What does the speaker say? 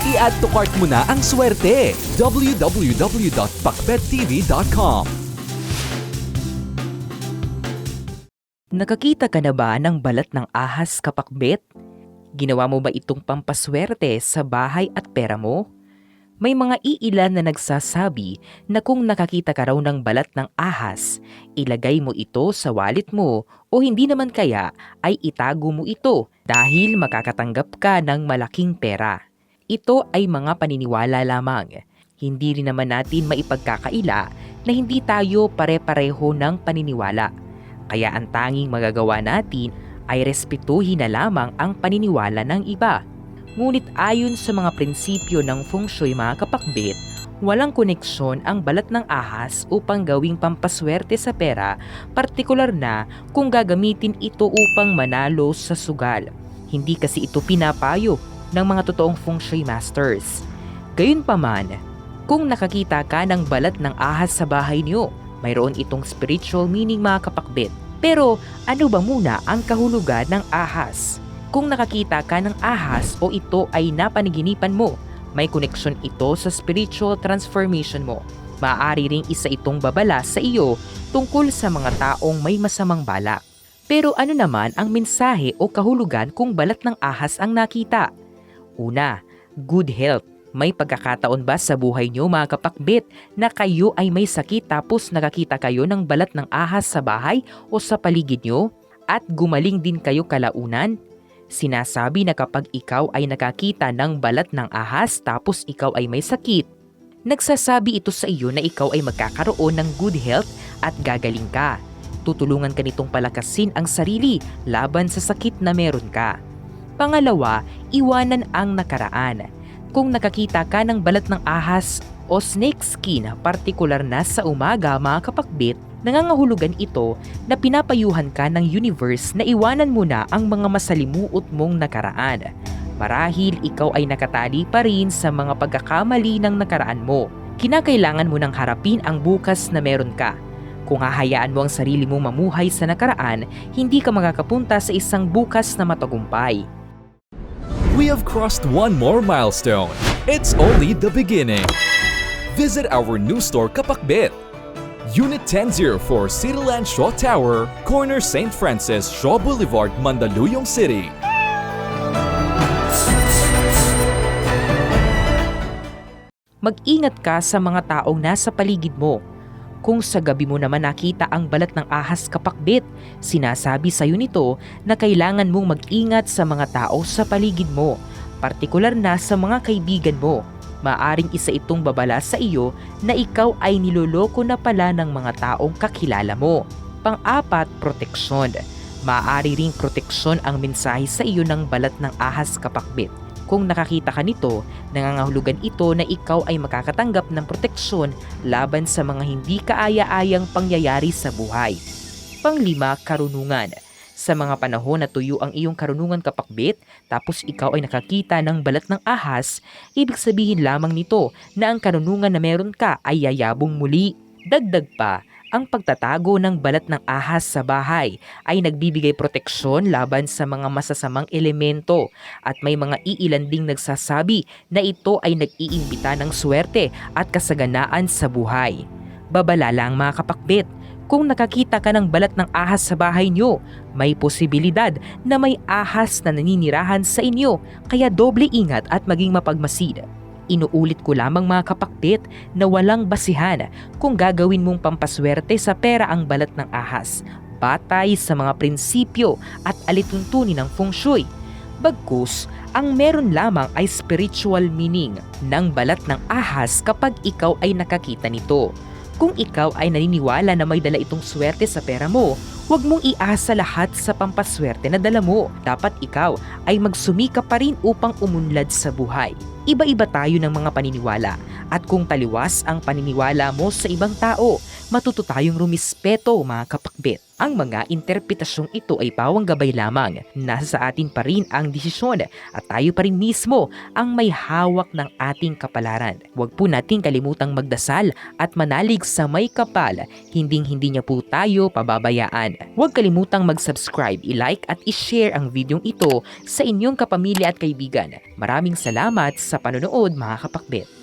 I-add to cart mo na ang swerte. www.pakbettv.com. Nakakita ka na ba ng balat ng ahas, kapakbet? Ginawa mo ba itong pampaswerte sa bahay at pera mo? May mga iilan na nagsasabi na kung nakakita ka raw ng balat ng ahas, ilagay mo ito sa wallet mo o hindi naman kaya ay itago mo ito dahil makakatanggap ka ng malaking pera. Ito ay mga paniniwala lamang. Hindi rin naman natin maipagkakaila na hindi tayo pare-pareho ng paniniwala. Kaya ang tanging magagawa natin ay respetuhin na lamang ang paniniwala ng iba. Ngunit ayon sa mga prinsipyo ng feng shui, mga kapakbet, walang koneksyon ang balat ng ahas upang gawing pampaswerte sa pera, partikular na kung gagamitin ito upang manalo sa sugal. Hindi kasi ito pinapayo ng mga totoong feng shui masters. Gayunpaman, kung nakakita ka ng balat ng ahas sa bahay niyo, mayroon itong spiritual meaning, mga kapakbet. Pero ano ba muna ang kahulugan ng ahas? Kung nakakita ka ng ahas o ito ay napanaginipan mo, may koneksyon ito sa spiritual transformation mo. Maaari ring isa itong babala sa iyo tungkol sa mga taong may masamang balak. Pero ano naman ang mensahe o kahulugan kung balat ng ahas ang nakita? Una, good health. May pagkakataon ba sa buhay niyo, mga kapakbet, na kayo ay may sakit tapos nakakita kayo ng balat ng ahas sa bahay o sa paligid niyo at gumaling din kayo kalaunan? Sinasabi na kapag ikaw ay nakakita ng balat ng ahas tapos ikaw ay may sakit, nagsasabi ito sa iyo na ikaw ay magkakaroon ng good health at gagaling ka. Tutulungan ka nitong palakasin ang sarili laban sa sakit na meron ka. Pangalawa, iwanan ang nakaraan. Kung nakakita ka ng balat ng ahas o snake skin, partikular na sa umaga, mga kapakbet, nangangahulugan ito na pinapayuhan ka ng universe na iwanan mo na ang mga masalimuot mong nakaraan. Marahil ikaw ay nakatali pa rin sa mga pagkakamali ng nakaraan mo. Kinakailangan mo nang harapin ang bukas na meron ka. Kung hahayaan mo ang sarili mong mamuhay sa nakaraan, hindi ka makakapunta sa isang bukas na matagumpay. We have crossed one more milestone. It's only the beginning. Visit our new store, Kapakbet. Unit 1004 Cityland Shaw Tower, corner St. Francis, Shaw Boulevard, Mandaluyong City. Mag-ingat ka sa mga taong nasa paligid mo. Kung sa gabi mo naman nakita ang balat ng ahas, kapakbet, sinasabi sa iyo nito na kailangan mong mag-ingat sa mga tao sa paligid mo, partikular na sa mga kaibigan mo. Maaring isa itong babala sa iyo na ikaw ay niloloko na pala ng mga taong kakilala mo. Pang-apat, proteksyon. Maaari ring proteksyon ang mensahe sa iyo ng balat ng ahas, kapakbet. Kung nakakita ka nito, nangangahulugan ito na ikaw ay makakatanggap ng proteksyon laban sa mga hindi kaaya-ayang pangyayari sa buhay. Panglima, karunungan. Sa mga panahon na tuyo ang iyong karunungan, kapakbet, tapos ikaw ay nakakita ng balat ng ahas, ibig sabihin lamang nito na ang karunungan na meron ka ay yayabong muli. Dagdag pa, ang pagtatago ng balat ng ahas sa bahay ay nagbibigay proteksyon laban sa mga masasamang elemento at may mga iilan ding nagsasabi na ito ay nag-iimbita ng swerte at kasaganaan sa buhay. Babala lang, mga kapakbet, kung nakakita ka ng balat ng ahas sa bahay niyo, may posibilidad na may ahas na naninirahan sa inyo, kaya doble ingat at maging mapagmasid. Inuulit ko lamang, mga kapakbet, na walang basihan kung gagawin mong pampaswerte sa pera ang balat ng ahas, batay sa mga prinsipyo at alituntunin ng feng shui. Bagkus, ang meron lamang ay spiritual meaning ng balat ng ahas kapag ikaw ay nakakita nito. Kung ikaw ay naniniwala na may dala itong swerte sa pera mo, huwag mong iasa lahat sa pampaswerte na dala mo. Dapat ikaw ay magsumika pa rin upang umunlad sa buhay. Iba-iba tayo ng mga paniniwala at kung taliwas ang paniniwala mo sa ibang tao, matuto tayong rumispeto mga kapakbet. Ang mga interpretasyong ito ay pawang gabay lamang. Nasa sa atin pa rin ang desisyon at tayo pa rin mismo ang may hawak ng ating kapalaran. Huwag po nating kalimutang magdasal at manalig sa may kapal. Hinding-hindi niya po tayo pababayaan. Huwag kalimutang mag-subscribe, i-like at i-share ang videong ito sa inyong kapamilya at kaibigan. Maraming salamat sa panonood mga kapakbet.